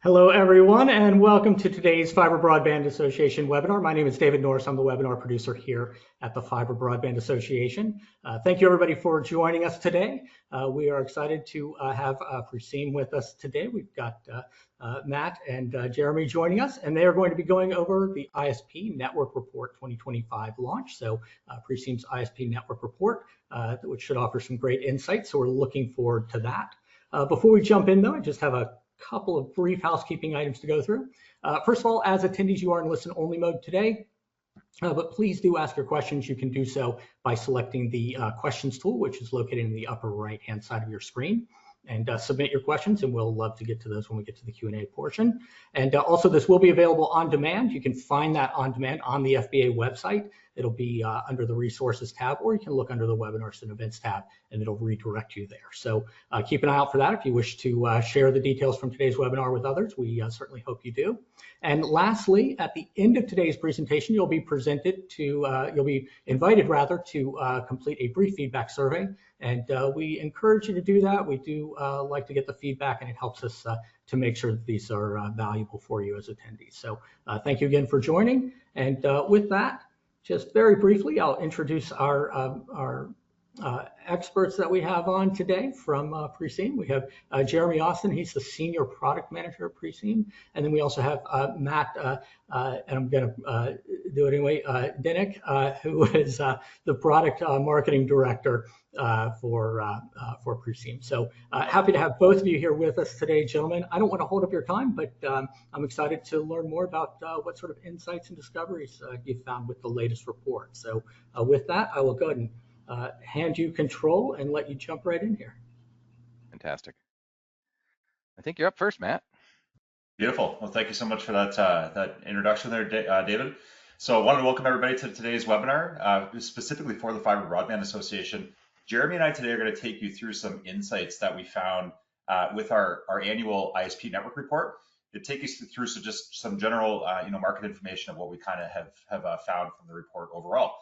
Hello, everyone, and welcome to today's Fiber Broadband Association webinar. My name is David Norris. I'm the webinar producer here at the Fiber Broadband Association. Thank you, everybody, for joining us today. We are excited to have Preseem with us today. We've got Matt and Jeremy joining us, and they are going to be going over the ISP Network Report 2025 launch. So Preseem's ISP Network Report, which should offer some great insights. So we're looking forward to that. Before we jump in, though, I just have a couple of brief housekeeping items to go through. First of all, as attendees, you are in listen-only mode today, but please do ask your questions. You can do so by selecting the questions tool, which is located in the upper right-hand side of your screen, and submit your questions, and we'll love to get to those when we get to the Q&A portion. And also, this will be available on demand. You can find that on demand on the FBA website. It'll be under the Resources tab, or you can look under the Webinars and Events tab, and it'll redirect you there. So keep an eye out for that. If you wish to share the details from today's webinar with others, we certainly hope you do. And lastly, at the end of today's presentation, you'll be invited rather to complete a brief feedback survey. And we encourage you to do that. We do like to get the feedback, and it helps us to make sure that these are valuable for you as attendees. So thank you again for joining. And with that, just very briefly, I'll introduce our experts that we have on today from Preseem. We have Jeremy Austin. He's the Senior Product Manager at Preseem. And then we also have Matt, and I'm going to do it anyway, Dinick, who is the Product Marketing Director for Preseem. So happy to have both of you here with us today, gentlemen. I don't want to hold up your time, but I'm excited to learn more about what sort of insights and discoveries you've found with the latest report. So with that, I will go ahead and hand you control and let you jump right in here. Fantastic. I think you're up first, Matt. Beautiful. Well, thank you so much for that introduction there, David. So I wanted to welcome everybody to today's webinar, specifically for the Fiber Broadband Association. Jeremy and I today are going to take you through some insights that we found with our annual ISP network report. To take us through just some general market information of what we kind of have found from the report overall.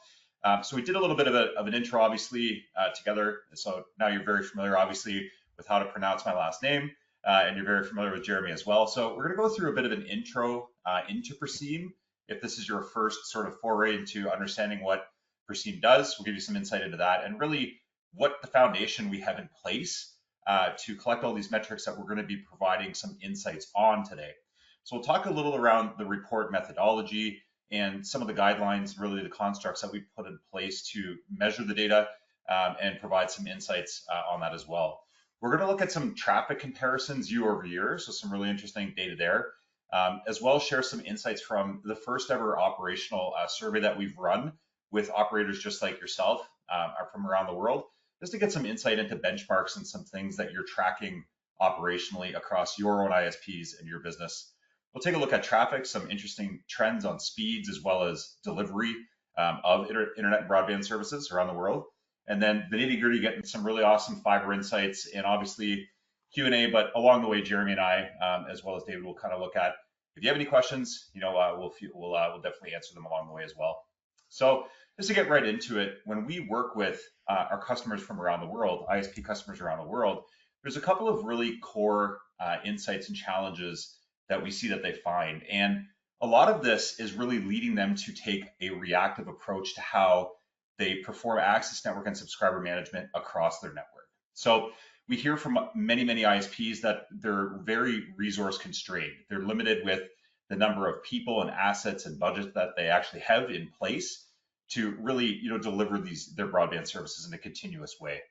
So we did a little bit of an intro, obviously, together. So now you're very familiar, obviously, with how to pronounce my last name, and you're very familiar with Jeremy as well. So we're going to go through a bit of an intro into Preseem. If this is your first sort of foray into understanding what Preseem does, we'll give you some insight into that and really what the foundation we have in place to collect all these metrics that we're going to be providing some insights on today. So we'll talk a little around the report methodology and some of the guidelines, really the constructs that we put in place to measure the data and provide some insights on that as well. We're going to look at some traffic comparisons year over year, so some really interesting data there, as well as share some insights from the first ever operational survey that we've run with operators just like yourself from around the world, just to get some insight into benchmarks and some things that you're tracking operationally across your own ISPs and your business. We'll take a look at traffic, some interesting trends on speeds, as well as delivery of internet and broadband services around the world. And then the nitty gritty, getting some really awesome fiber insights and obviously Q&A, but along the way, Jeremy and I, as well as David, will kind of look at, if you have any questions, we'll definitely answer them along the way as well. So just to get right into it, when we work with our customers from around the world, ISP customers around the world, there's a couple of really core insights and challenges that we see that they find. And a lot of this is really leading them to take a reactive approach to how they perform access network and subscriber management across their network. So we hear from many ISPs that they're very resource constrained. They're limited with the number of people and assets and budget that they actually have in place to really deliver their broadband services in a continuous way.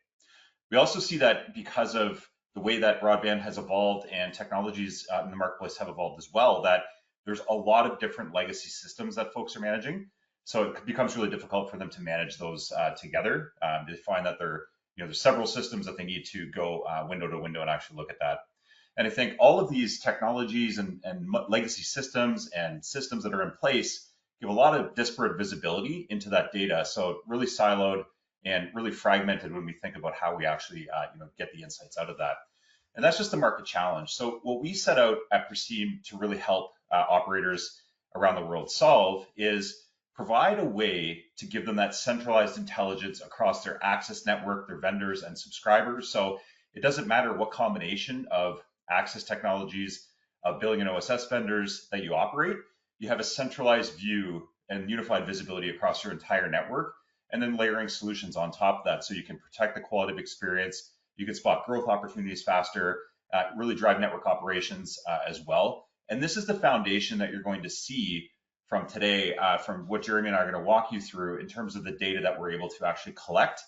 We also see that because of the way that broadband has evolved and technologies in the marketplace have evolved as well, that there's a lot of different legacy systems that folks are managing. So it becomes really difficult for them to manage those together. They find that there's several systems that they need to go window to window and actually look at that. And I think all of these technologies and legacy systems and systems that are in place give a lot of disparate visibility into that data. So really siloed and really fragmented when we think about how we actually get the insights out of that. And that's just the market challenge. So what we set out at Preseem to really help operators around the world solve is provide a way to give them that centralized intelligence across their access network, their vendors and subscribers. So it doesn't matter what combination of access technologies billing and OSS vendors that you operate, you have a centralized view and unified visibility across your entire network, and then layering solutions on top of that so you can protect the quality of experience, you can spot growth opportunities faster, really drive network operations as well. And this is the foundation that you're going to see from today, from what Jeremy and I are going to walk you through in terms of the data that we're able to actually collect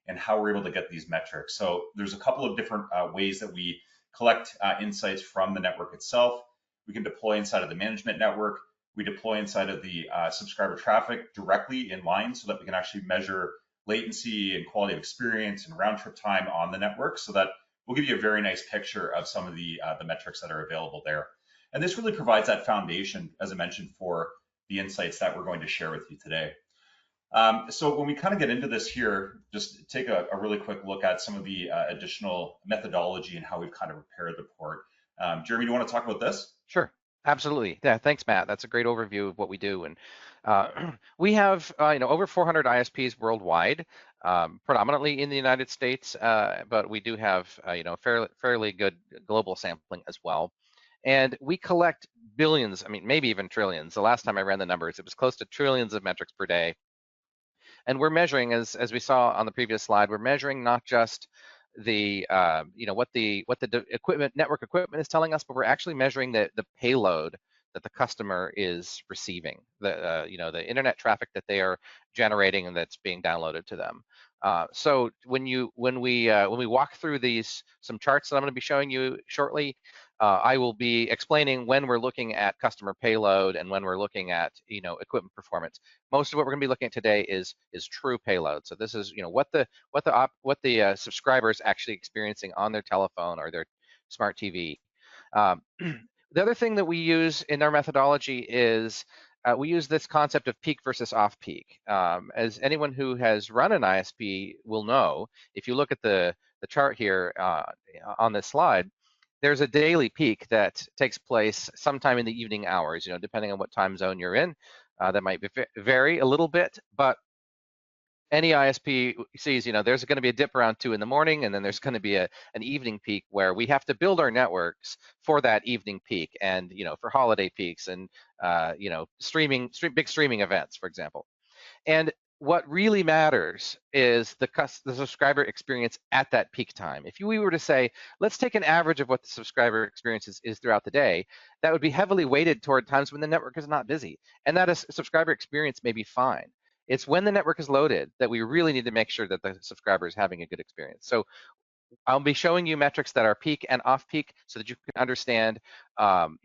and how we're able to get these metrics. So there's a couple of different ways that we collect insights from the network itself. We can deploy inside of the management network. We deploy inside of the subscriber traffic directly in line so that we can actually measure latency and quality of experience and round trip time on the network, so that we'll give you a very nice picture of some of the metrics that are available there. And this really provides that foundation, as I mentioned, for the insights that we're going to share with you today. So when we kind of get into this here, just take a really quick look at some of the additional methodology and how we've kind of prepared the report. Jeremy, do you want to talk about this? Sure. Absolutely. Yeah, thanks, Matt. That's a great overview of what we do. And we have over 400 ISPs worldwide, predominantly in the United States, but we do have fairly good global sampling as well. And we collect billions, I mean, maybe even trillions. The last time I ran the numbers, it was close to trillions of metrics per day. And we're measuring, as we saw on the previous slide, we're measuring not just the what the network equipment is telling us, but we're actually measuring the payload that the customer is receiving, the internet traffic that they are generating and that's being downloaded to them. So when we walk through some charts that I'm going to be showing you shortly, I will be explaining when we're looking at customer payload and when we're looking at equipment performance. Most of what we're going to be looking at today is true payload. So this is what the subscriber is actually experiencing on their telephone or their smart TV. The other thing that we use in our methodology is we use this concept of peak versus off-peak. As anyone who has run an ISP will know, if you look at the chart here on this slide, there's a daily peak that takes place sometime in the evening hours, depending on what time zone you're in. That might vary a little bit, but any ISP sees, there's going to be a dip around 2 in the morning, and then there's going to be an evening peak where we have to build our networks for that evening peak, and for holiday peaks and big streaming events, for example. And what really matters is the subscriber experience at that peak time. If we were to say, let's take an average of what the subscriber experience is throughout the day, that would be heavily weighted toward times when the network is not busy. And that subscriber experience may be fine. It's when the network is loaded that we really need to make sure that the subscriber is having a good experience. So I'll be showing you metrics that are peak and off peak so that you can understand how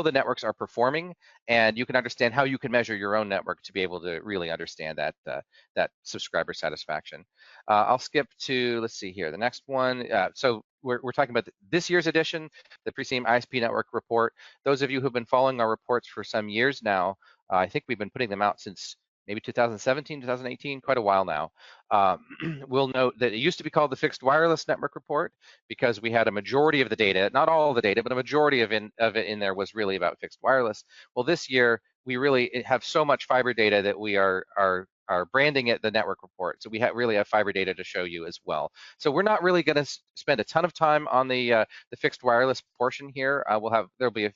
the networks are performing, and you can understand how you can measure your own network to be able to really understand that subscriber satisfaction. I'll skip to, let's see here, the next one. So we're talking about this year's edition, the Preseem ISP Network Report. Those of you who've been following our reports for some years now, I think we've been putting them out since maybe 2017, 2018, quite a while now. We'll note that it used to be called the Fixed Wireless Network Report because we had a majority of the data, not all of the data, but a majority of it in there was really about fixed wireless. Well, this year, we really have so much fiber data that we are branding it the network report. So we really have fiber data to show you as well. So we're not really going to spend a ton of time on the fixed wireless portion here. There'll be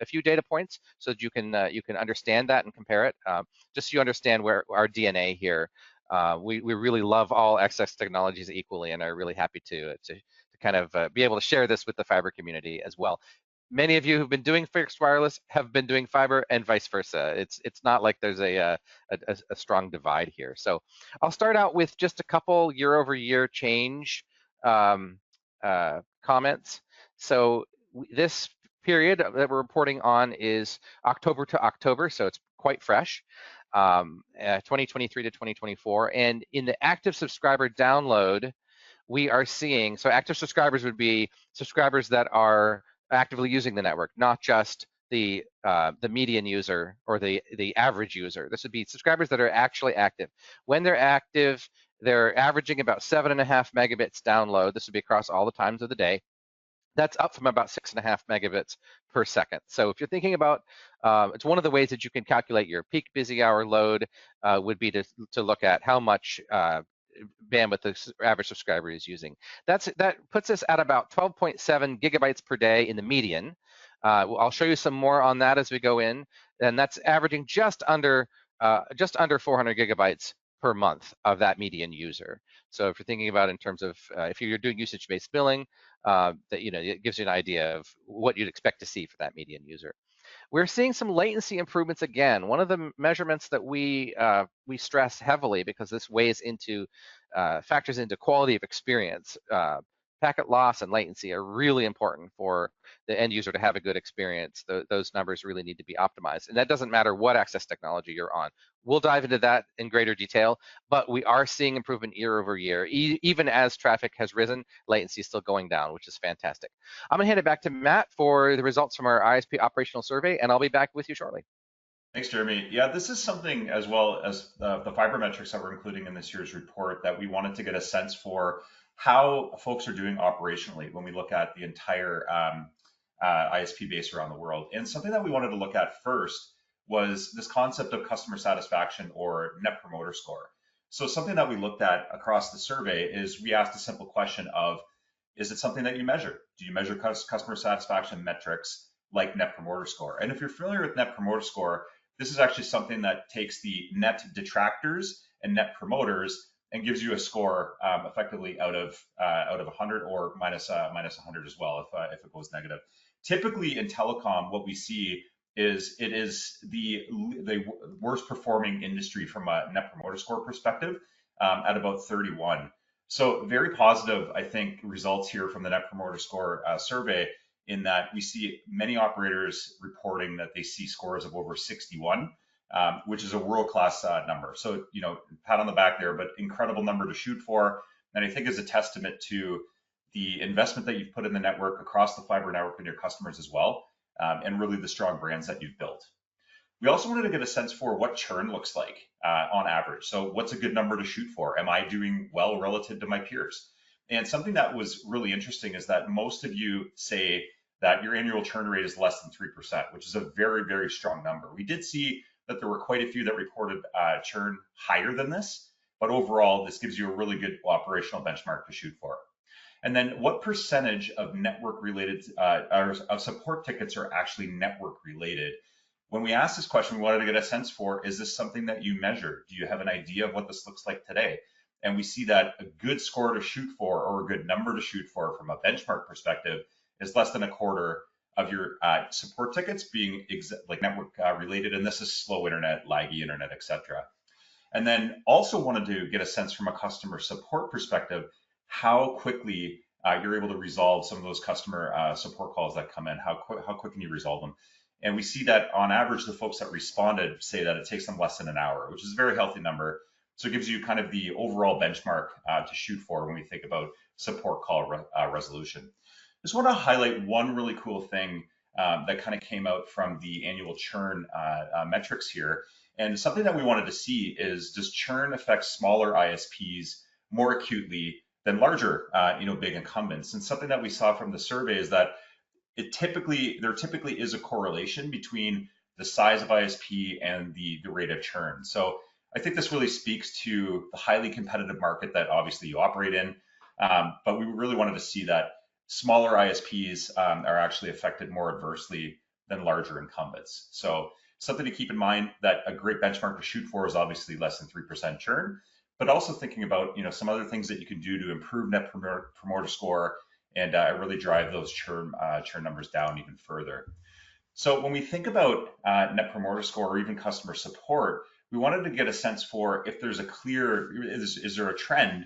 a few data points so that you can understand that and compare it. Just so you understand where our DNA here. We really love all access technologies equally, and are really happy to kind of be able to share this with the fiber community as well. Many of you who've been doing fixed wireless have been doing fiber, and vice versa. It's not like there's a strong divide here. So I'll start out with just a couple year-over-year change comments. So this period that we're reporting on is October to October, so it's quite fresh. 2023 to 2024, and in the active subscriber download, we are seeing, so active subscribers would be subscribers that are actively using the network, not just the median user or the average user. This would be subscribers that are actually active. When they're active, they're averaging about 7.5 megabits download. This would be across all the times of the day. That's up from about 6.5 megabits per second. So if you're thinking about, it's one of the ways that you can calculate your peak busy hour load would be to look at how much bandwidth the average subscriber is using. That puts us at about 12.7 gigabytes per day in the median. I'll show you some more on that as we go in, and that's averaging just under 400 gigabytes per month of that median user. So if you're thinking about in terms of if you're doing usage-based billing, that it gives you an idea of what you'd expect to see for that median user. We're seeing some latency improvements again. One of the measurements that we stress heavily, because this weighs into factors into quality of experience. Packet loss and latency are really important for the end user to have a good experience. Those numbers really need to be optimized, and that doesn't matter what access technology you're on. We'll dive into that in greater detail, but we are seeing improvement year over year. Even as traffic has risen, latency is still going down, which is fantastic. I'm gonna hand it back to Matt for the results from our ISP operational survey, and I'll be back with you shortly. Thanks, Jeremy. Yeah, this is something as well as the fiber metrics that we're including in this year's report that we wanted to get a sense for how folks are doing operationally when we look at the entire ISP base around the world. And something that we wanted to look at first was this concept of customer satisfaction or net promoter score. So something that we looked at across the survey is we asked a simple question of, is it something that you measure? Do you measure customer satisfaction metrics like net promoter score? And if you're familiar with net promoter score, this is actually something that takes the net detractors and net promoters and gives you a score effectively out of 100 or minus 100 as well if it goes negative. Typically in telecom, what we see is it is the worst performing industry from a net promoter score perspective at about 31. So very positive, I think, results here from the net promoter score survey, in that we see many operators reporting that they see scores of over 61, which is a world-class number. So, pat on the back there, but incredible number to shoot for. And I think is a testament to the investment that you've put in the network across the fiber network and your customers as well, and really the strong brands that you've built. We also wanted to get a sense for what churn looks like on average. So what's a good number to shoot for? Am I doing well relative to my peers? And something that was really interesting is that most of you say that your annual churn rate is less than 3%, which is a very, very strong number. We did see that there were quite a few that reported churn higher than this, but overall, this gives you a really good operational benchmark to shoot for. And then what percentage of network related, of support tickets are actually network related? When we asked this question, we wanted to get a sense for, is this something that you measure? Do you have an idea of what this looks like today? And we see that a good score to shoot for, or a good number to shoot for from a benchmark perspective, is less than a quarter of your support tickets being like network related. And this is slow internet, laggy internet, etc. And then also wanted to get a sense from a customer support perspective, how quickly you're able to resolve some of those customer support calls that come in. How quick can you resolve them? And we see that on average, the folks that responded say that it takes them less than an hour, which is a very healthy number. So it gives you kind of the overall benchmark to shoot for when we think about support call resolution. Just want to highlight one really cool thing that kind of came out from the annual churn metrics here. And something that we wanted to see is, does churn affect smaller ISPs more acutely than larger, big incumbents? And something that we saw from the survey is that there typically is a correlation between the size of ISP and the rate of churn. So I think this really speaks to the highly competitive market that obviously you operate in, but we really wanted to see that smaller ISPs are actually affected more adversely than larger incumbents. So something to keep in mind, that a great benchmark to shoot for is obviously less than 3% churn, but also thinking about some other things that you can do to improve net promoter score and really drive those churn numbers down even further. So when we think about net promoter score or even customer support, we wanted to get a sense for if there's is there a trend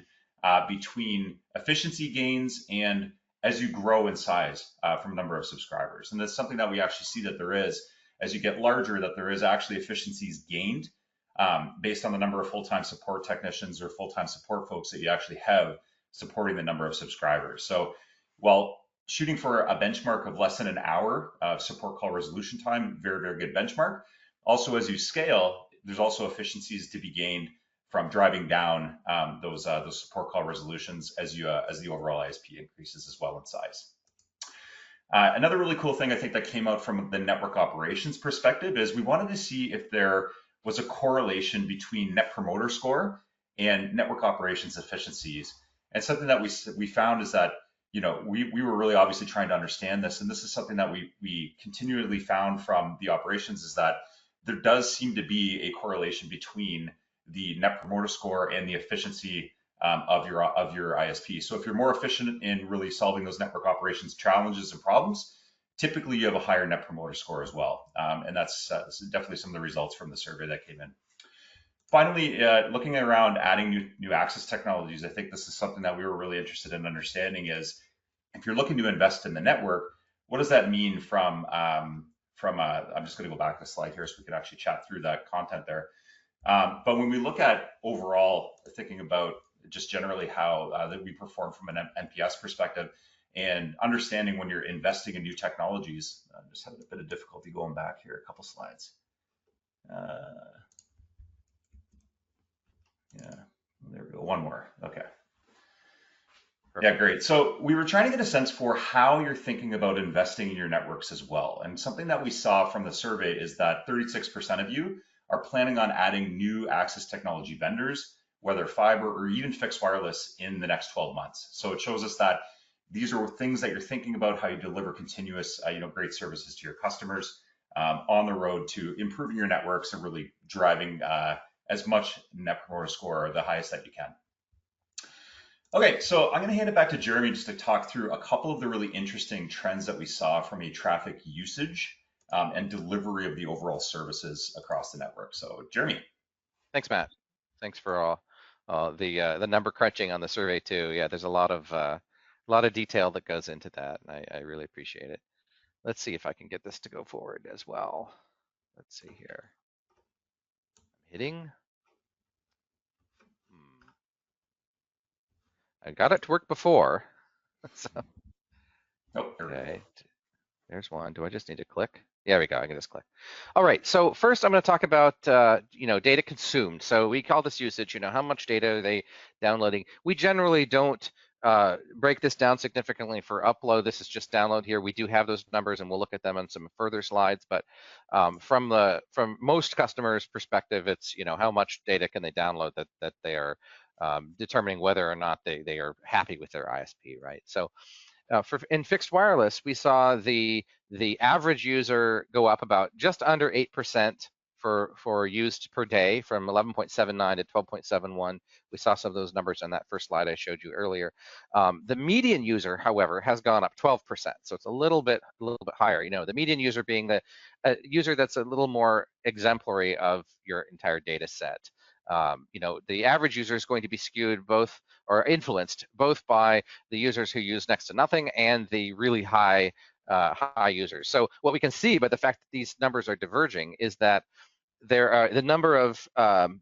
between efficiency gains and as you grow in size from number of subscribers. And that's something that we actually see that there is, as you get larger, that there is actually efficiencies gained based on the number of full-time support technicians or full-time support folks that you actually have supporting the number of subscribers. So while shooting for a benchmark of less than an hour of support call resolution time, very, very good benchmark. Also, as you scale, there's also efficiencies to be gained from driving down those support call resolutions as the overall ISP increases as well in size. Another really cool thing I think that came out from the network operations perspective is we wanted to see if there was a correlation between net promoter score and network operations efficiencies. And something that we found is that we were really obviously trying to understand this, and this is something that we continually found from the operations, is that there does seem to be a correlation between the Net Promoter Score and the efficiency of your ISP. So if you're more efficient in really solving those network operations challenges and problems, typically you have a higher Net Promoter Score as well. And that's definitely some of the results from the survey that came in. Finally, looking around adding new access technologies, I think this is something that we were really interested in understanding is, if you're looking to invest in the network, what does that mean I'm just going to go back to the slide here so we can actually chat through that content there. But when we look at overall, thinking about just generally how that we perform from an NPS perspective, and understanding when you're investing in new technologies, I'm just having a bit of difficulty going back here, a couple slides. Yeah, there we go, one more, okay. Yeah, great. So we were trying to get a sense for how you're thinking about investing in your networks as well. And something that we saw from the survey is that 36% of you are planning on adding new access technology vendors, whether fiber or even fixed wireless, in the next 12 months. So it shows us that these are things that you're thinking about, how you deliver continuous, great services to your customers on the road to improving your networks and really driving as much Net Promoter Score, the highest that you can. Okay, so I'm going to hand it back to Jeremy just to talk through a couple of the really interesting trends that we saw from a traffic usage and delivery of the overall services across the network. So Jeremy. Thanks, Matt. Thanks for all the number crunching on the survey too. Yeah, there's a lot of detail that goes into that, and I really appreciate it. Let's see if I can get this to go forward as well. Let's see here. I'm hitting. I got it to work before. So, okay, there's one. Do I just need to click? There we go. I can just click. All right. So first, I'm going to talk about data consumed. So we call this usage. How much data are they downloading? We generally don't break this down significantly for upload. This is just download here. We do have those numbers, and we'll look at them on some further slides. But from most customers' perspective, it's how much data can they download that they are determining whether or not they are happy with their ISP, right? So in fixed wireless, we saw the average user go up about just under 8% for used per day, from 11.79 to 12.71. We saw some of those numbers on that first slide I showed you earlier. The median user, however, has gone up 12%, so it's a little bit higher. The median user being the user that's a little more exemplary of your entire data set. The average user is going to be skewed both, or influenced both, by the users who use next to nothing and the really high users. So what we can see by the fact that these numbers are diverging is that the number of kind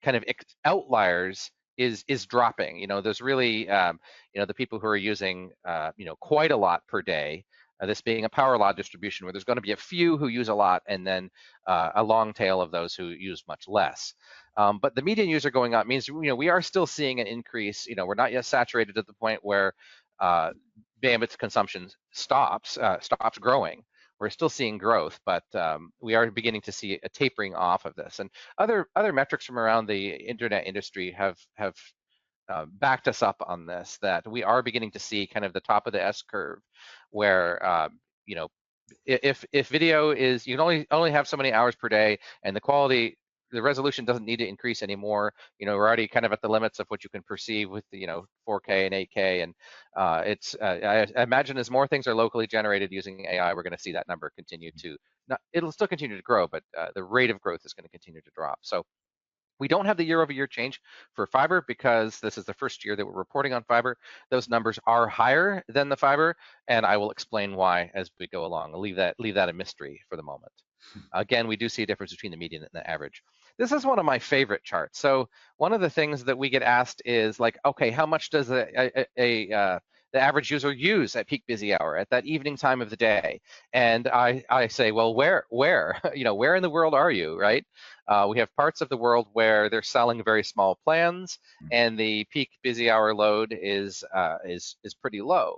of outliers is dropping. There's really the people who are using quite a lot per day. This being a power law distribution, where there's going to be a few who use a lot, and then a long tail of those who use much less. But the median user going up means we are still seeing an increase. We're not yet saturated at the point where bandwidth consumption stops growing. We're still seeing growth, but we are beginning to see a tapering off of this. And other metrics from around the internet industry have backed us up on this, that we are beginning to see kind of the top of the S curve, where if video is, you can only have so many hours per day, and the resolution doesn't need to increase anymore. We're already kind of at the limits of what you can perceive with 4K and 8K, and I imagine as more things are locally generated using AI, we're going to see that number continue to, it'll still continue to grow, but the rate of growth is going to continue to drop. So we don't have the year-over-year change for fiber because this is the first year that we're reporting on fiber. Those numbers are higher than the fiber, and I will explain why as we go along. I'll leave that a mystery for the moment. Again, we do see a difference between the median and the average. This is one of my favorite charts. So one of the things that we get asked is like, okay, how much does the average user use at peak busy hour, at that evening time of the day? And I say, well, where where in the world are you, right? We have parts of the world where they're selling very small plans, and the peak busy hour load is pretty low.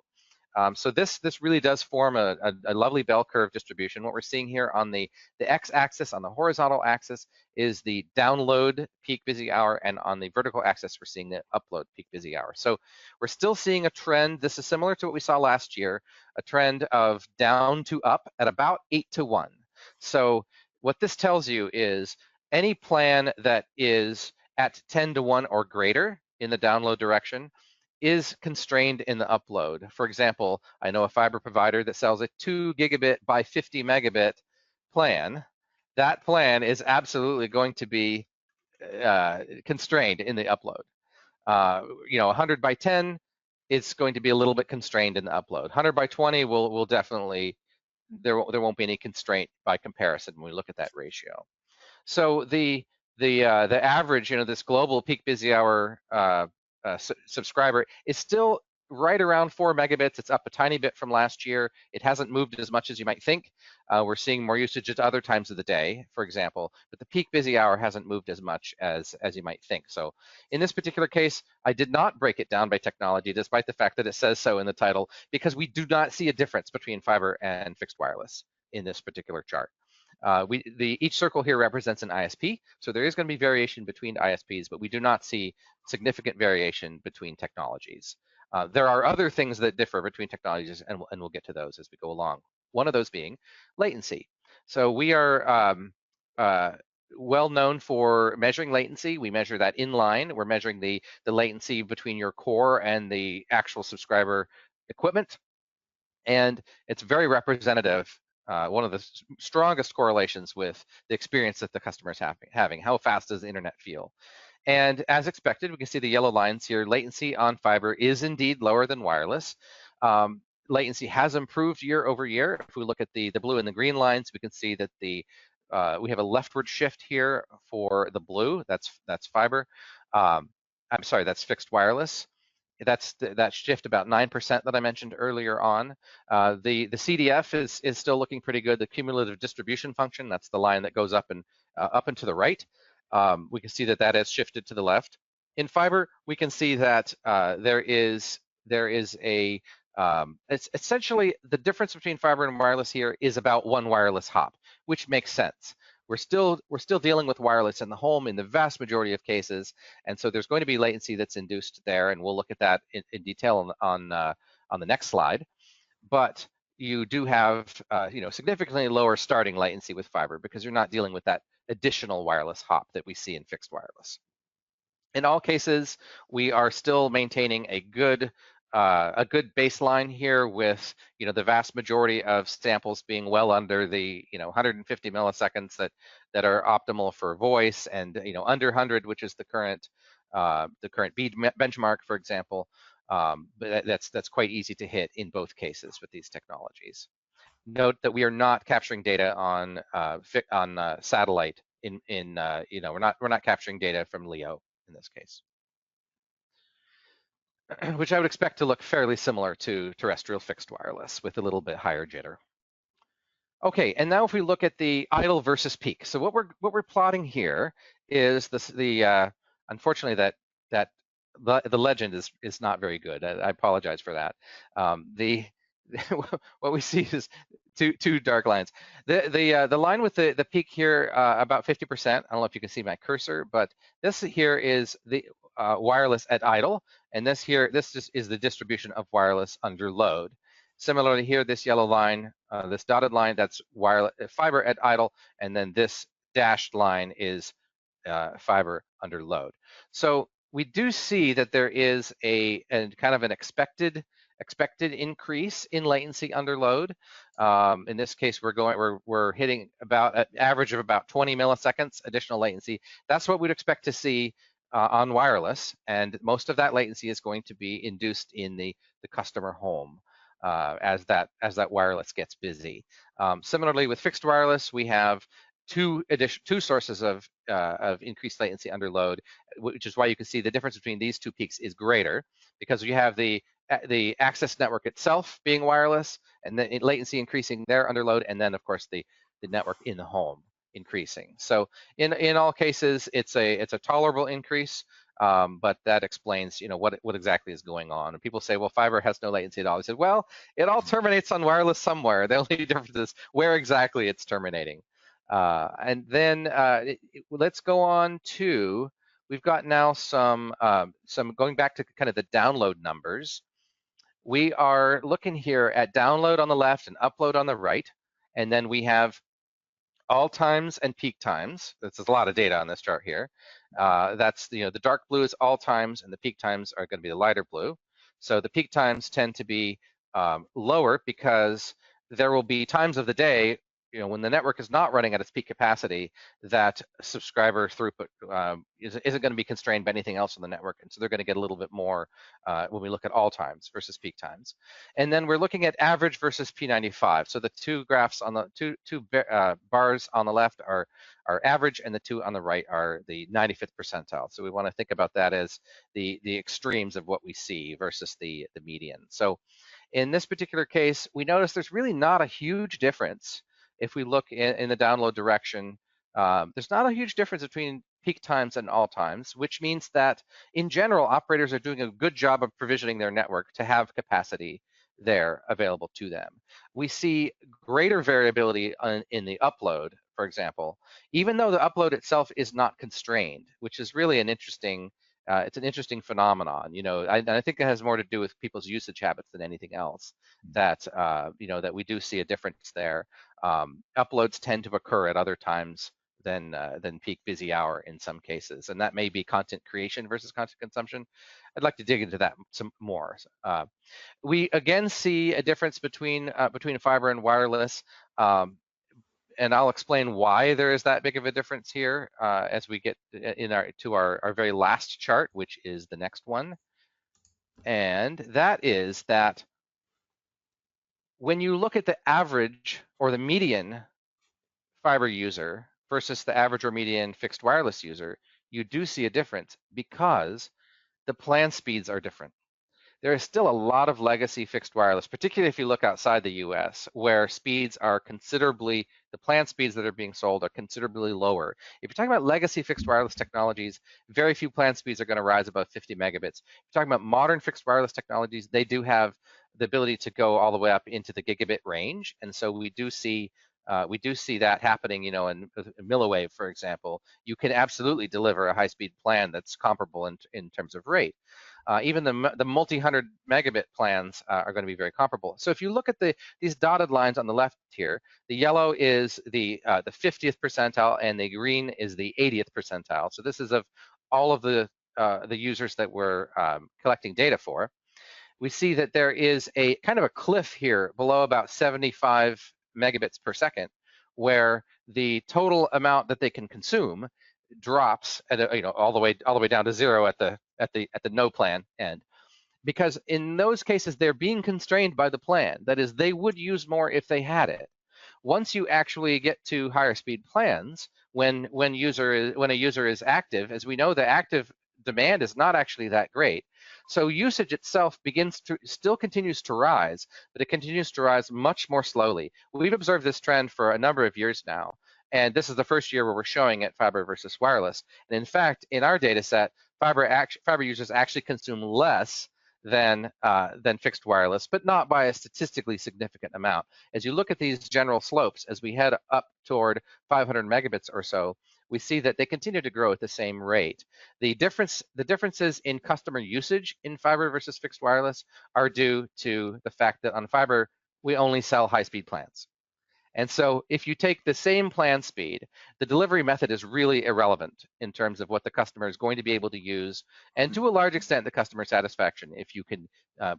So this really does form a lovely bell curve distribution. What we're seeing here on the x-axis, on the horizontal axis, is the download peak busy hour, and on the vertical axis, we're seeing the upload peak busy hour. So we're still seeing a trend. This is similar to what we saw last year, a trend of down to up at about 8-to-1. So what this tells you is any plan that is at 10-to-1 or greater in the download direction is constrained in the upload. For example, I know a fiber provider that sells a 2 gigabit by 50 megabit plan. That plan is absolutely going to be constrained in the upload. 100 by 10, it's going to be a little bit constrained in the upload. 100 by 20 will definitely, there won't be any constraint by comparison when we look at that ratio. So the average, this global peak busy hour subscriber is still right around 4 megabits. It's up a tiny bit from last year. It hasn't moved as much as you might think. We're seeing more usage at other times of the day, for example, but the peak busy hour hasn't moved as much as you might think. So in this particular case, I did not break it down by technology, despite the fact that it says so in the title, because we do not see a difference between fiber and fixed wireless in this particular chart. Each circle here represents an ISP, so there is going to be variation between ISPs, but we do not see significant variation between technologies. There are other things that differ between technologies, and we'll get to those as we go along. One of those being latency. So we are well known for measuring latency. We measure that inline. We're measuring the latency between your core and the actual subscriber equipment, and it's very representative. One of the strongest correlations with the experience that the customer is having. How fast does the internet feel? And as expected, we can see the yellow lines here. Latency on fiber is indeed lower than wireless. Latency has improved year over year. If we look at the blue and the green lines, we can see that we have a leftward shift here for the blue. That's fiber. I'm sorry, that's fixed wireless. That's that shift about 9% that I mentioned earlier on. The CDF is still looking pretty good. The cumulative distribution function, that's the line that goes up and to the right. We can see that has shifted to the left. In fiber, we can see that there is a it's essentially the difference between fiber and wireless here is about one wireless hop, which makes sense. We're still dealing with wireless in the home in the vast majority of cases, and so there's going to be latency that's induced there, and we'll look at that in detail on the next slide. But you do have significantly lower starting latency with fiber because you're not dealing with that additional wireless hop that we see in fixed wireless. In all cases, we are still maintaining a good baseline here with the vast majority of samples being well under the 150 milliseconds that are optimal for voice, and under 100, which is the current bead benchmark, for example. But that's quite easy to hit in both cases with these technologies. Note that we are not capturing data on satellite. We're not capturing data from LEO in this case, which I would expect to look fairly similar to terrestrial fixed wireless with a little bit higher jitter. Okay, and now if we look at the idle versus peak. So what we're plotting here is unfortunately that the legend is not very good. I apologize for that. What we see is two dark lines. The line with the peak here about 50%. I don't know if you can see my cursor, but this here is the wireless at idle, and this is the distribution of wireless under load. Similarly here, this yellow line, this dotted line, that's wireless fiber at idle, and then this dashed line is fiber under load. So we do see that there is a kind of an expected increase in latency under load. In this case, we're hitting about an average of about 20 milliseconds additional latency. That's what we'd expect to see on wireless, and most of that latency is going to be induced in the customer home as that wireless gets busy. Similarly, with fixed wireless, we have two sources of increased latency under load, which is why you can see the difference between these two peaks is greater, because you have the access network itself being wireless, and then latency increasing there under load, and then of course the network in the home increasing. So in all cases, it's a tolerable increase, but that explains what exactly is going on. And people say, well, fiber has no latency at all. I said, well, it all terminates on wireless somewhere. The only difference is where exactly it's terminating. And then let's go on to, we've got now some going back to kind of the download numbers. We are looking here at download on the left and upload on the right, and then we have all times and peak times. This is a lot of data on this chart here. That's the dark blue is all times, and the peak times are going to be the lighter blue. So the peak times tend to be lower because there will be times of the day, when the network is not running at its peak capacity, that subscriber throughput isn't going to be constrained by anything else on the network, and so they're going to get a little bit more when we look at all times versus peak times. And then we're looking at average versus P95. So the two graphs on the two bars on the left are average, and the two on the right are the 95th percentile. So we want to think about that as the extremes of what we see versus the median. So in this particular case, we notice there's really not a huge difference. If we look in the download direction, there's not a huge difference between peak times and all times, which means that in general, operators are doing a good job of provisioning their network to have capacity there available to them. We see greater variability in the upload, for example, even though the upload itself is not constrained, which is really an interesting it's an interesting phenomenon. I think it has more to do with people's usage habits than anything else. That that we do see a difference there. Uploads tend to occur at other times than peak busy hour in some cases, and that may be content creation versus content consumption. I'd like to dig into that some more. We again see a difference between fiber and wireless. And I'll explain why there is that big of a difference here as we get to our very last chart, which is the next one. And that is that when you look at the average or the median fiber user versus the average or median fixed wireless user, you do see a difference because the plan speeds are different. There is still a lot of legacy fixed wireless, particularly if you look outside the US, where speeds are the plan speeds that are being sold are considerably lower. If you're talking about legacy fixed wireless technologies, very few plan speeds are going to rise above 50 megabits. If you're talking about modern fixed wireless technologies, they do have the ability to go all the way up into the gigabit range. And so we do see that happening, in milliwave, for example. You can absolutely deliver a high-speed plan that's comparable in terms of rate. Even the multi-hundred megabit plans are going to be very comparable. So if you look at these dotted lines on the left here, the yellow is the 50th percentile, and the green is the 80th percentile. So this is of all of the users that we're collecting data for. We see that there is a kind of a cliff here below about 75 megabits per second, where the total amount that they can consume drops at all the way down to zero at the no plan end, because in those cases they're being constrained by the plan. That is, they would use more if they had it. Once you actually get to higher speed plans, when a user is active, as we know, the active demand is not actually that great. So usage itself still continues to rise, but it continues to rise much more slowly. We've observed this trend for a number of years now, and this is the first year where we're showing it fiber versus wireless. And in fact, in our data set, fiber users actually consume less than fixed wireless, but not by a statistically significant amount. As you look at these general slopes, as we head up toward 500 megabits or so, we see that they continue to grow at the same rate. The differences in customer usage in fiber versus fixed wireless are due to the fact that on fiber, we only sell high-speed plans. And so if you take the same plan speed, the delivery method is really irrelevant in terms of what the customer is going to be able to use, and to a large extent, the customer satisfaction, if you can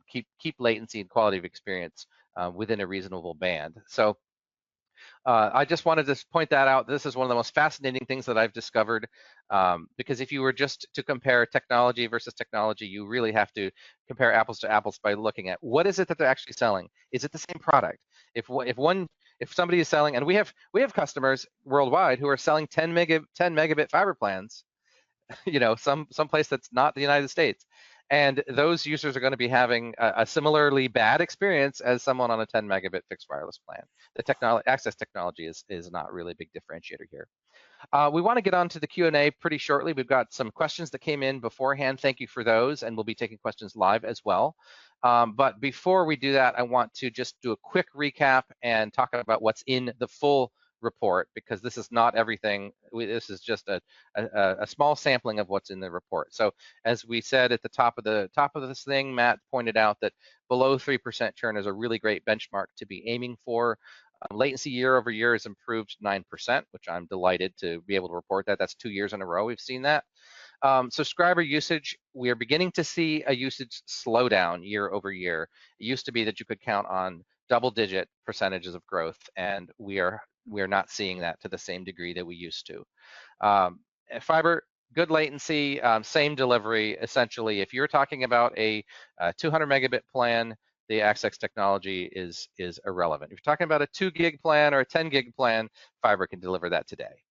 keep latency and quality of experience within a reasonable band. So I just wanted to point that out. This is one of the most fascinating things that I've discovered, because if you were just to compare technology versus technology, you really have to compare apples to apples by looking at what is it that they're actually selling. Is it the same product? If somebody is selling, and we have customers worldwide who are selling 10 megabit fiber plans, some place that's not the United States, And those users are going to be having a similarly bad experience as someone on a 10 megabit fixed wireless plan. The access technology is not really a big differentiator here. We want to get on to the Q&A pretty shortly. We've got some questions that came in beforehand. Thank you for those, and we'll be taking questions live as well. But before we do that, I want to just do a quick recap and talk about what's in the full report, because this is not everything. This is just a small sampling of what's in the report. So as we said at the top of this thing, Matt pointed out that below 3% churn is a really great benchmark to be aiming for. Latency year over year has improved 9%, which I'm delighted to be able to report that. That's 2 years in a row we've seen that. Subscriber usage, we are beginning to see a usage slowdown year over year. It used to be that you could count on double-digit percentages of growth, and we are not seeing that to the same degree that we used to. Fiber, good latency, same delivery. Essentially, if you're talking about a 200 megabit plan, the access technology is irrelevant. If you're talking about a 2 gig plan or a 10 gig plan, fiber can deliver that today.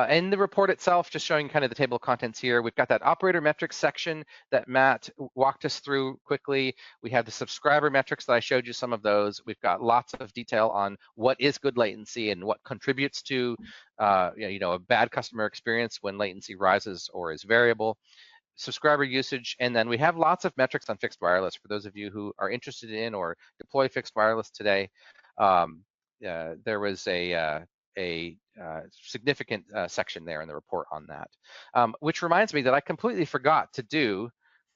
In the report itself, just showing kind of the table of contents here, we've got that operator metrics section that Matt walked us through quickly. We have the subscriber metrics that I showed you some of those. We've got lots of detail on what is good latency and what contributes to a bad customer experience when latency rises or is variable. Subscriber usage, and then we have lots of metrics on fixed wireless for those of you who are interested in or deploy fixed wireless today. There was a significant section there in the report on that, which reminds me that I completely forgot to do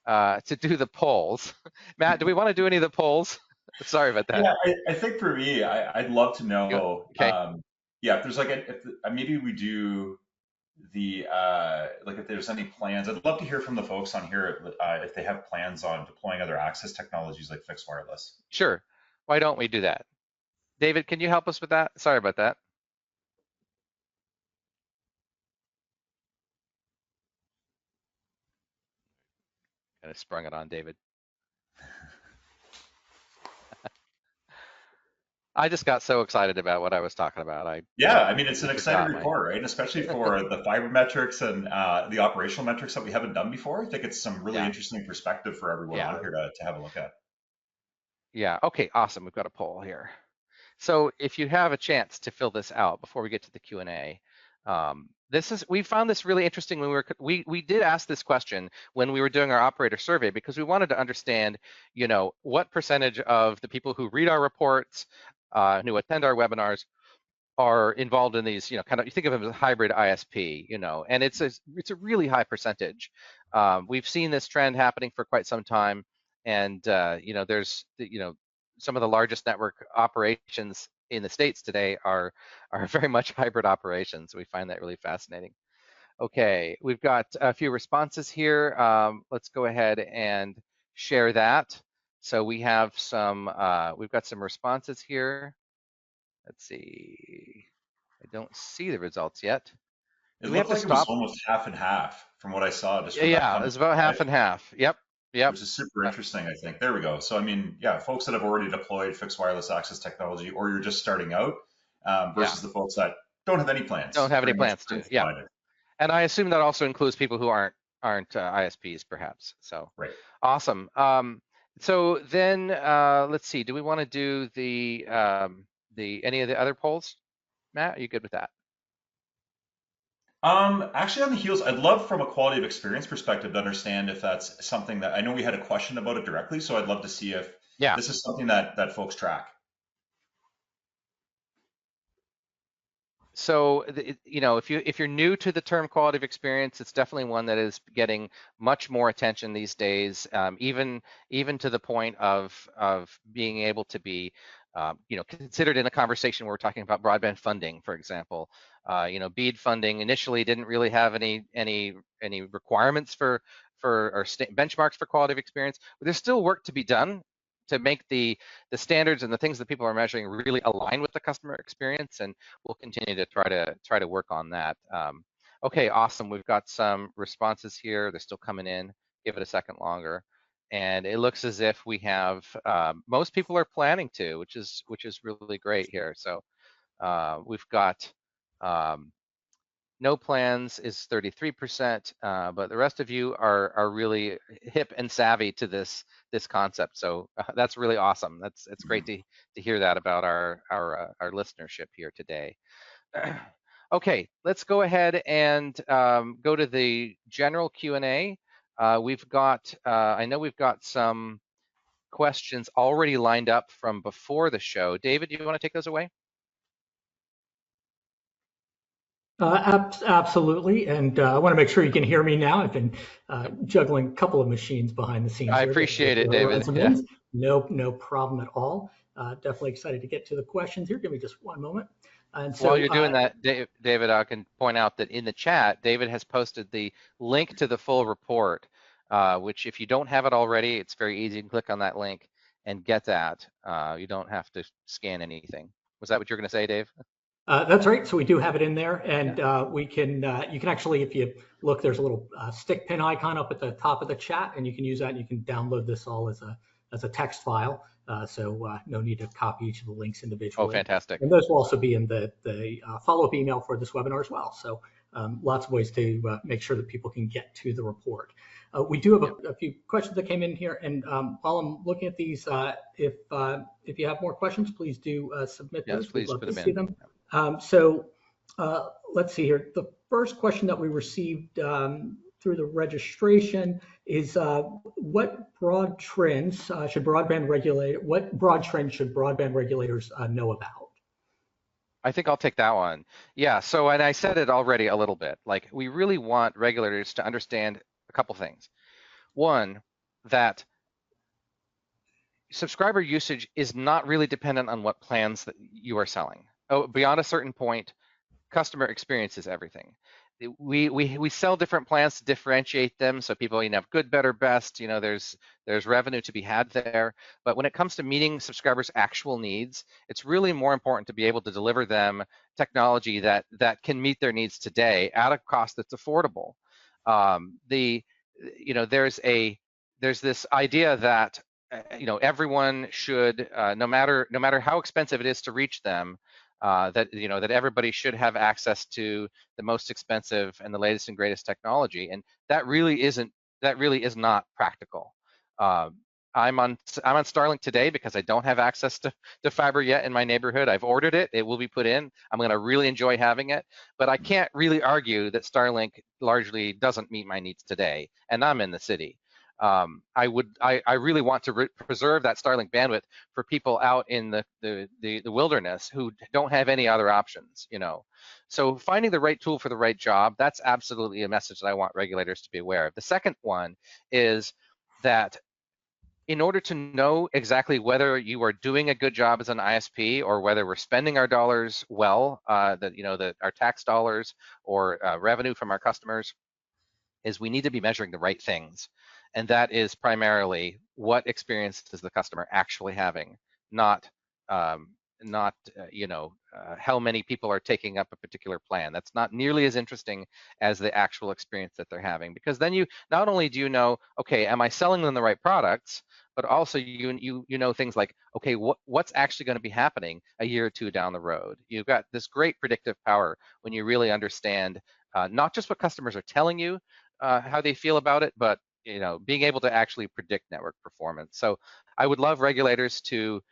the polls. Matt, do we want to do any of the polls? Sorry about that. Yeah, I think for me, I'd love to know. Okay. Yeah, if there's like maybe we do the like if there's any plans. I'd love to hear from the folks on here if they have plans on deploying other access technologies like fixed wireless. Sure. Why don't we do that? David, can you help us with that? Sorry about that. Kind of sprung it on David. I just got so excited about what I was talking about. Yeah, I mean, it's an exciting report, right? And especially for the fiber metrics and the operational metrics that we haven't done before. I think it's some really interesting perspective for everyone on here to have a look at. Yeah, okay, awesome. We've got a poll here. So if you have a chance to fill this out before we get to the Q&A, we found this really interesting when we did ask this question when we were doing our operator survey, because we wanted to understand, what percentage of the people who read our reports, who attend our webinars, are involved in these, kind of, you think of them as a hybrid ISP, and it's a really high percentage. We've seen this trend happening for quite some time, and there's some of the largest network operations in the States today are very much hybrid operations. We find that really fascinating. Okay, we've got a few responses here. Let's go ahead and share that. So we have we've got some responses here. Let's see. I don't see the results yet. It looked like it was almost half and half from what I saw. Just yeah, it's about half and half. Yep. Which is super interesting, I think. There we go. So, I mean, yeah, folks that have already deployed fixed wireless access technology, or you're just starting out, versus the folks that don't have any plans. Don't have any plans to. Yeah. And I assume that also includes people who aren't ISPs, perhaps. So, right. Awesome. So then, let's see. Do we want to do any of the other polls? Matt, are you good with that? Actually, on the heels, I'd love from a quality of experience perspective to understand if that's something that I know we had a question about it directly. So I'd love to see if this is something that folks track. So, if you're new to the term quality of experience, it's definitely one that is getting much more attention these days, even to the point of being able to be, considered in a conversation where we're talking about broadband funding, for example. BEAD funding initially didn't really have any requirements or benchmarks for quality of experience, but there's still work to be done to make the standards and the things that people are measuring really align with the customer experience, and we'll continue to try to work on that. Okay, awesome. We've got some responses here. They're still coming in. Give it a second longer, and it looks as if we have most people are planning to, which is really great here. So we've got no plans is 33%, but the rest of you are really hip and savvy to this concept. So that's really awesome. It's great to hear that about our listenership here today. Okay, let's go ahead and go to the general Q&A. We've got, I know we've got some questions already lined up from before the show. David, do you want to take those away? Absolutely, and I want to make sure you can hear me now. I've been juggling a couple of machines behind the scenes I here. appreciate it, David. Yeah. No problem at all. Definitely excited to get to the questions here. Give me just one moment. And so, While you're doing that, David, I can point out that in the chat, David has posted the link to the full report, which if you don't have it already, it's very easy. You can click on that link and get that. You don't have to scan anything. Was that what you're going to say, Dave? That's right. So we do have it in there, and we can. You can actually, if you look, there's a little stick pin icon up at the top of the chat, and you can use that. And you can download this all as a text file. So no need to copy each of the links individually. Oh, fantastic! And those will also be in the follow-up email for this webinar as well. So lots of ways to make sure that people can get to the report. We do have a few questions that came in here, and while I'm looking at these, if you have more questions, please do submit those. Yes, please We'd love put to them see in. them. So let's see here. The first question that we received through the registration is what broad trends should broadband regulators know about? I think I'll take that one. Yeah, so, and I said it already a little bit, like we really want regulators to understand a couple things. One, that subscriber usage is not really dependent on what plans that you are selling. Oh, beyond a certain point, customer experience is everything. We sell different plans to differentiate them, so people have good, better, best. There's revenue to be had there. But when it comes to meeting subscribers' actual needs, it's really more important to be able to deliver them technology that can meet their needs today at a cost that's affordable. There's this idea that everyone should, no matter how expensive it is to reach them, that everybody should have access to the most expensive and the latest and greatest technology, and that really is not practical. I'm on Starlink today because I don't have access to fiber yet in my neighborhood. I've ordered it. It will be put in. I'm going to really enjoy having it, but I can't really argue that Starlink largely doesn't meet my needs today, and I'm in the city. I really want to preserve that Starlink bandwidth for people out in the wilderness who don't have any other options, So finding the right tool for the right job, that's absolutely a message that I want regulators to be aware of. The second one is that in order to know exactly whether you are doing a good job as an ISP or whether we're spending our dollars well, our tax dollars or revenue from our customers, is we need to be measuring the right things. And that is primarily what experience is the customer actually having, not how many people are taking up a particular plan. That's not nearly as interesting as the actual experience that they're having, because then you not only do you know, okay, am I selling them the right products, but also you know things like, okay, what's actually going to be happening a year or two down the road. You've got this great predictive power when you really understand not just what customers are telling you, how they feel about it, but being able to actually predict network performance. So I would love regulators to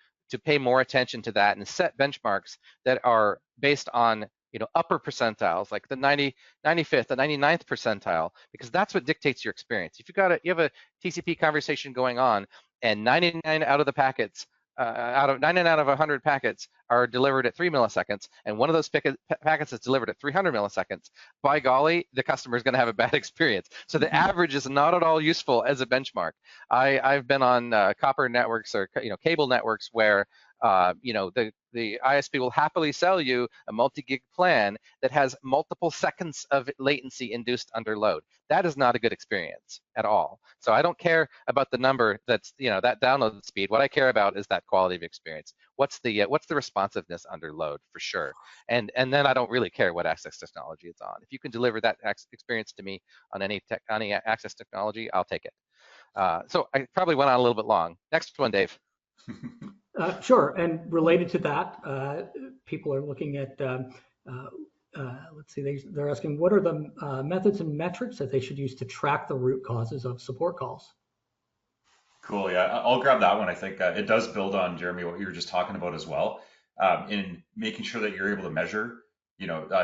pay more attention to that and set benchmarks that are based on upper percentiles, like the 95th, the 99th percentile, because that's what dictates your experience. If you have a TCP conversation going on and 99 out of the packets, out of 99 out of 100 packets are delivered at 3 milliseconds, and one of those packets is delivered at 300 milliseconds, by golly, the customer is going to have a bad experience. So the average is not at all useful as a benchmark. I've been on copper networks or cable networks where the ISP will happily sell you a multi-gig plan that has multiple seconds of latency induced under load. That is not a good experience at all. So I don't care about the number that's that download speed. What I care about is that quality of experience. What's the responsiveness under load, for sure. And then I don't really care what access technology it's on. If you can deliver that experience to me on any access technology, I'll take it. So I probably went on a little bit long. Next one, Dave. Sure, and related to that, people are looking at let's see, they're asking, what are the methods and metrics that they should use to track the root causes of support calls? Cool. Yeah, I'll grab that one. I think it does build on Jeremy what you were just talking about as well, in making sure that you're able to measure,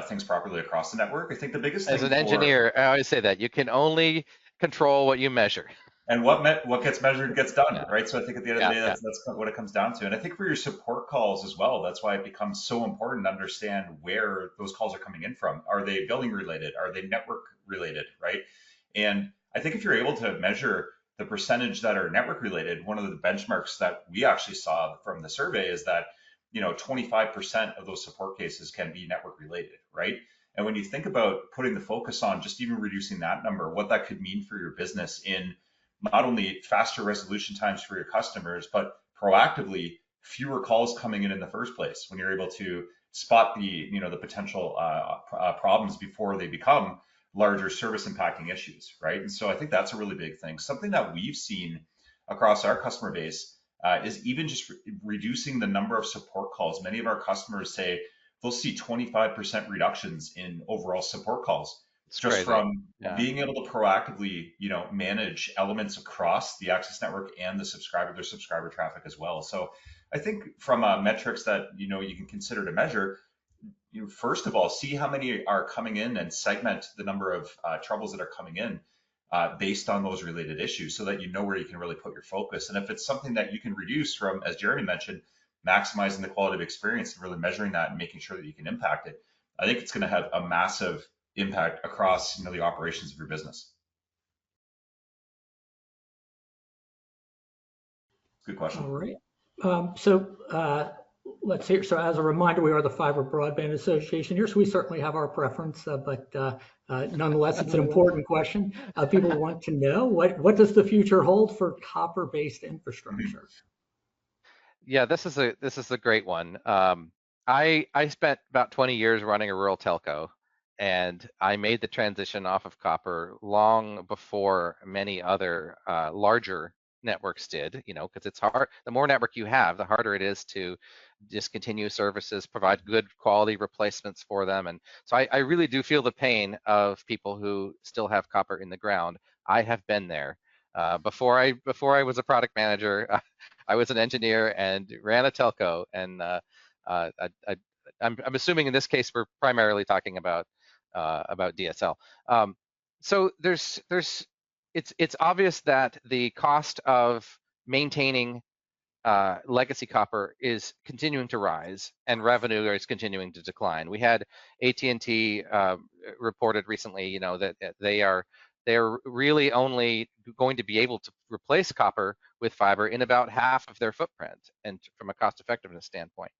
things properly across the network. I think the biggest As thing an for engineer, I always say that you can only control what you measure. and what gets measured gets done, Yeah, right? So I think at the end of the yeah, day, yeah. that's what it comes down to. And I think for your support calls as well, that's why it becomes so important to understand where those calls are coming in from. Are they billing related? Are they network related, right? And I think if you're able to measure the percentage that are network related, one of the benchmarks that we actually saw from the survey is that 25% of those support cases can be network related, right? And when you think about putting the focus on just even reducing that number, what that could mean for your business in not only faster resolution times for your customers, but proactively fewer calls coming in the first place when you're able to spot the potential problems before they become larger service impacting issues, right? And so I think that's a really big thing. Something that we've seen across our customer base is even just reducing the number of support calls. Many of our customers say they'll see 25% reductions in overall support calls It's just crazy. from Yeah. being able to proactively, manage elements across the access network and their subscriber traffic as well. So I think from metrics that you can consider to measure, you first of all see how many are coming in and segment the number of troubles that are coming in based on those related issues, so that you know where you can really put your focus. And if it's something that you can reduce from, as Jeremy mentioned, maximizing the quality of experience and really measuring that and making sure that you can impact it, I think it's going to have a massive impact across the operations of your business. Good question. All right. Let's see. So as a reminder, we are the Fiber Broadband Association here, so we certainly have our preference, but nonetheless, it's an important question. People want to know what does the future hold for copper-based infrastructure? Yeah, this is a great one. I spent about 20 years running a rural telco, and I made the transition off of copper long before many other larger networks did. Because it's hard. The more network you have, the harder it is to discontinue services, provide good quality replacements for them. And so I really do feel the pain of people who still have copper in the ground. I have been there. Before I was a product manager, I was an engineer and ran a telco, and I'm assuming in this case we're primarily talking about DSL. So it's obvious that the cost of maintaining legacy copper is continuing to rise, and revenue is continuing to decline. We had AT&T reported recently, that they're really only going to be able to replace copper with fiber in about half of their footprint, and from a cost effectiveness standpoint.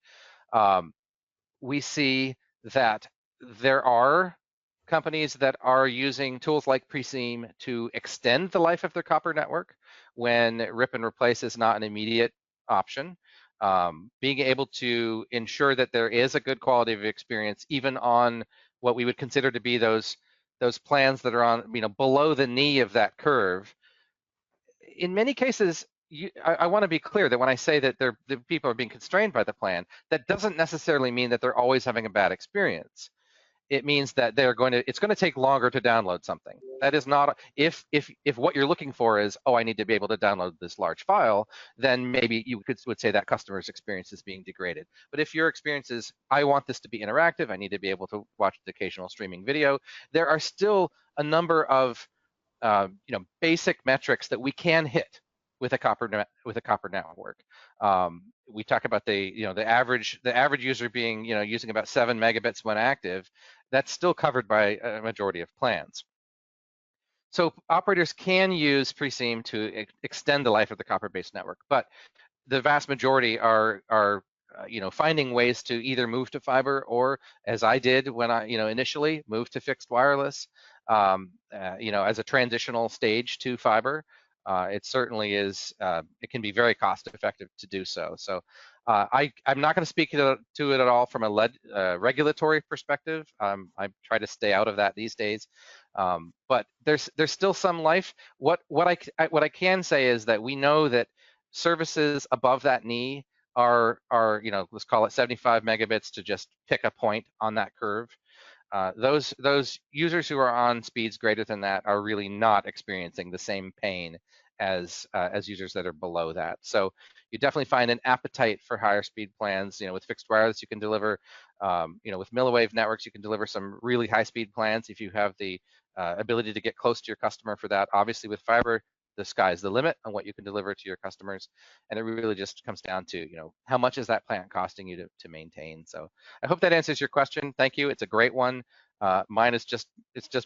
We see that there are companies that are using tools like Preseem to extend the life of their copper network when rip and replace is not an immediate option. Being able to ensure that there is a good quality of experience, even on what we would consider to be those plans that are on, below the knee of that curve. In many cases, I want to be clear that when I say that the people are being constrained by the plan, that doesn't necessarily mean that they're always having a bad experience. It means that it's going to take longer to download something. That is not, if what you're looking for is, oh, I need to be able to download this large file, then maybe you would say that customer's experience is being degraded. But if your experience is, I want this to be interactive, I need to be able to watch the occasional streaming video, there are still a number of basic metrics that we can hit with a copper network. We talk about the average user being using about 7 megabits when active. That's still covered by a majority of plans. So operators can use Preseem to extend the life of the copper-based network, but the vast majority are finding ways to either move to fiber, or, as I did when I initially moved to fixed wireless, as a transitional stage to fiber. It certainly is. It can be very cost effective to do so. So I'm not going to speak to it at all from a regulatory perspective. I try to stay out of that these days. But there's still some life. What I can say is that we know that services above that knee are let's call it 75 megabits to just pick a point on that curve. those users who are on speeds greater than that are really not experiencing the same pain as users that are below that. So you definitely find an appetite for higher speed plans. With fixed wireless, you can deliver, with milliwave networks, you can deliver some really high speed plans if you have the ability to get close to your customer for that. Obviously, with fiber, the sky's the limit on what you can deliver to your customers, and it really just comes down to how much is that plant costing you to maintain. So I hope that answers your question. Thank you. It's a great one. Mine is just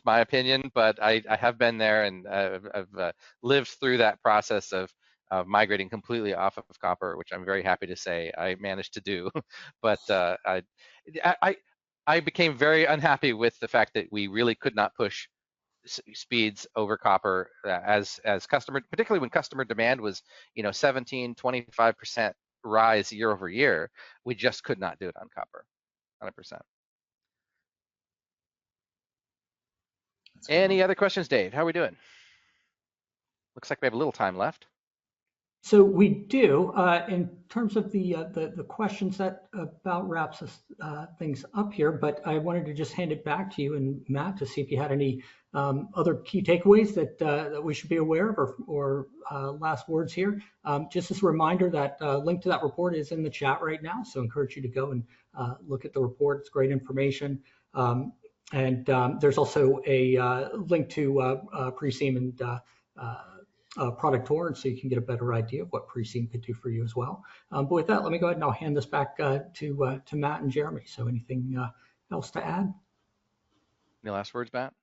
my opinion, but I have been there, and I've lived through that process of migrating completely off of copper, which I'm very happy to say I managed to do. But I became very unhappy with the fact that we really could not push speeds over copper as customer, particularly when customer demand was 17-25% rise year over year. We just could not do it on copper 100%. Any other questions, Dave? How are we doing? Looks like we have a little time left. So we do. In terms of the questions, that about wraps us things up here. But I wanted to just hand it back to you and Matt to see if you had any other key takeaways that we should be aware of, or last words here. Just as a reminder that link to that report is in the chat right now. So I encourage you to go and look at the report. It's great information. And there's also a link to Preseem and product tour, so you can get a better idea of what Preseem could do for you as well. But with that, let me go ahead and I'll hand this back to Matt and Jeremy. So anything else to add? Any last words, Matt?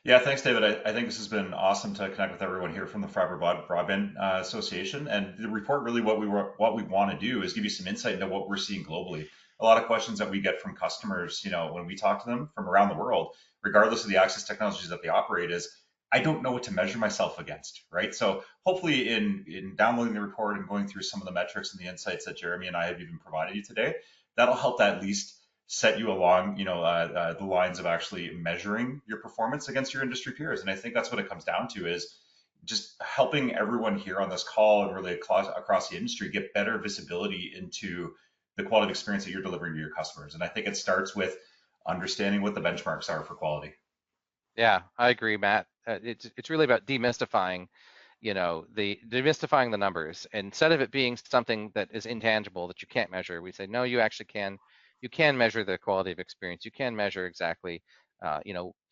Yeah, thanks, David. I think this has been awesome to connect with everyone here from the Fiber Broadband Association. And the report, really what we want to do is give you some insight into what we're seeing globally. A lot of questions that we get from customers, when we talk to them from around the world, regardless of the access technologies that they operate, is I don't know what to measure myself against, right? So hopefully in downloading the report and going through some of the metrics and the insights that Jeremy and I have even provided you today, that'll help to at least set you along, the lines of actually measuring your performance against your industry peers. And I think that's what it comes down to, is just helping everyone here on this call and really across the industry get better visibility into the quality of experience that you're delivering to your customers. And I think it starts with understanding what the benchmarks are for quality. Yeah, I agree, Matt. It's really about demystifying, demystifying the numbers. Instead of it being something that is intangible that you can't measure, we say, no, you actually can. You can measure the quality of experience. You can measure exactly,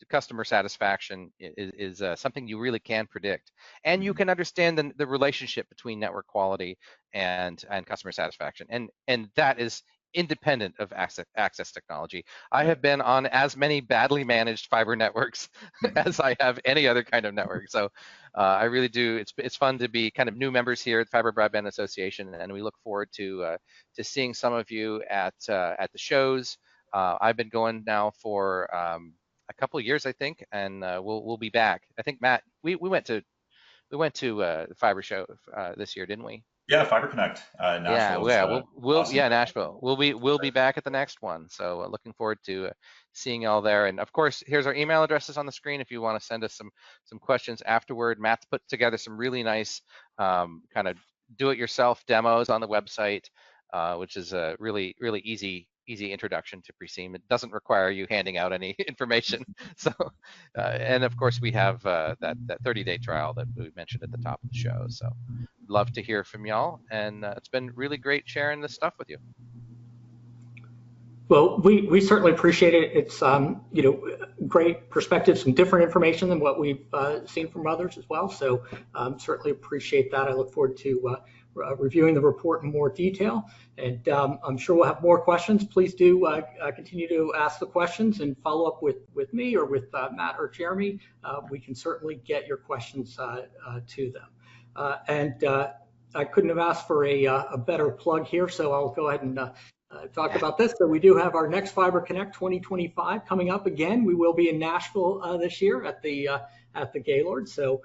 customer satisfaction is something you really can predict, and you can understand the relationship between network quality and customer satisfaction, and that is independent of access technology. I have been on as many badly managed fiber networks as I have any other kind of network. So I really do. It's fun to be kind of new members here at the Fiber Broadband Association, and we look forward to seeing some of you at the shows. I've been going now for a couple of years, I think, and we'll be back. I think, Matt, we went to the fiber show this year, didn't we? Yeah, Fiber Connect, Nashville. Yeah, Nashville. We'll be back at the next one. So looking forward to seeing y'all there. And of course, here's our email addresses on the screen if you want to send us some questions afterward. Matt's put together some really nice kind of do-it-yourself demos on the website, which is a really easy introduction to Preseem. It doesn't require you handing out any information. So, and of course we have that 30-day trial that we mentioned at the top of the show. So love to hear from y'all, and it's been really great sharing this stuff with you. Well, we certainly appreciate it. It's great perspective, some different information than what we've seen from others as well. So certainly appreciate that. I look forward to reviewing the report in more detail, and I'm sure we'll have more questions. Please do continue to ask the questions and follow up with me or with Matt or Jeremy. We can certainly get your questions to them. And I couldn't have asked for a better plug here, so I'll go ahead and talk about this. So we do have our next Fiber Connect 2025 coming up again. We will be in Nashville this year at the Gaylord. So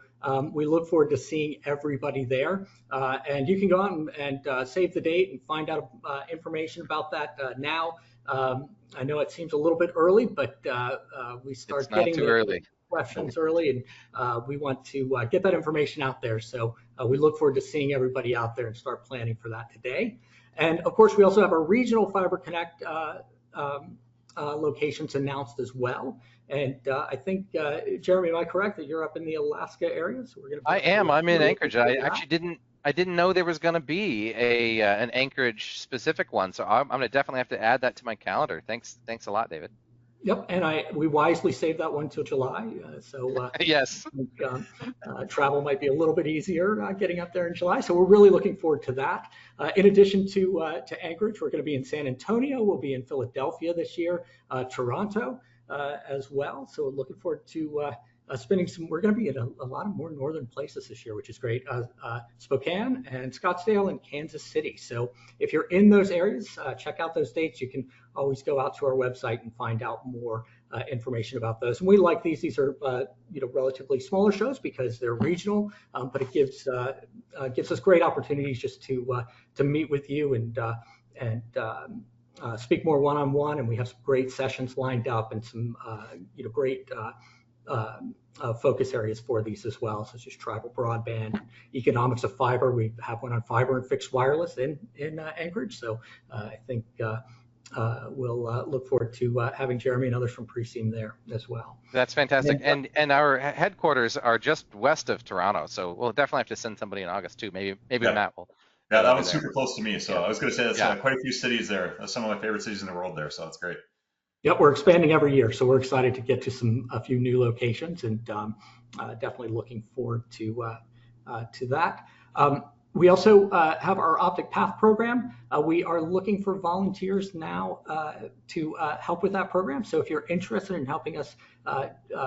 we look forward to seeing everybody there. And you can go out and save the date and find out information about that now. I know it seems a little bit early, but we start getting the questions early, and we want to get that information out there. So we look forward to seeing everybody out there and start planning for that today. And of course, we also have our regional Fiber Connect locations announced as well. And I think, Jeremy, am I correct that you're up in the Alaska area? So we're going to I am. I'm in Anchorage. I that. actually didn't know there was going to be an Anchorage specific one, so I'm going to definitely have to add that to my calendar. Thanks a lot, David. Yep, and we wisely saved that one till July, Yes. Travel might be a little bit easier getting up there in July. So we're really looking forward to that. In addition to Anchorage, we're going to be in San Antonio. We'll be in Philadelphia this year, Toronto as well. So we're looking forward to spending some. We're going to be in a lot of more northern places this year, which is great. Spokane and Scottsdale and Kansas City. So if you're in those areas, check out those dates. You can always go out to our website and find out more information about those. And we like these. These are relatively smaller shows because they're regional, but it gives us great opportunities just to meet with you and speak more one-on-one. And we have some great sessions lined up and some great focus areas for these as well, such as tribal broadband, economics of fiber. We have one on fiber and fixed wireless in Anchorage. So I think we'll look forward to having Jeremy and others from Preseem there as well. That's fantastic. And our headquarters are just west of Toronto, so we'll definitely have to send somebody in August too. Maybe Matt will. Yeah, that one's super close to me. So yeah. I was going to say that's quite a few cities there. That's some of my favorite cities in the world there. So that's great. Yep, we're expanding every year, so we're excited to get to a few new locations, and definitely looking forward to that. We also have our Optic Path program. We are looking for volunteers now to help with that program. So if you're interested in helping us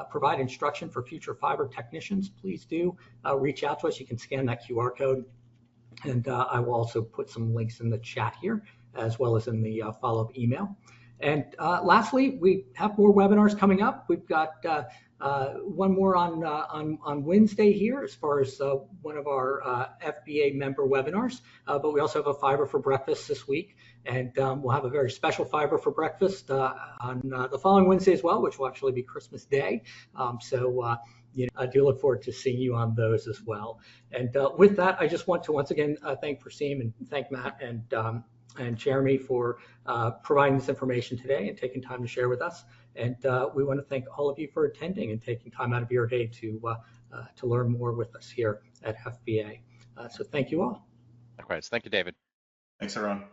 provide instruction for future fiber technicians, please do reach out to us. You can scan that QR code, and I will also put some links in the chat here, as well as in the follow-up email. And lastly, we have more webinars coming up. We've got one more on Wednesday here as far as one of our FBA member webinars, but we also have a Fiber for Breakfast this week, and we'll have a very special Fiber for Breakfast on the following Wednesday as well, which will actually be Christmas Day. I do look forward to seeing you on those as well. And with that, I just want to once again thank Preseem and thank Matt and Jeremy for providing this information today and taking time to share with us. And we want to thank all of you for attending and taking time out of your day to learn more with us here at FBA. So thank you all. Likewise. Thank you, David. Thanks, everyone.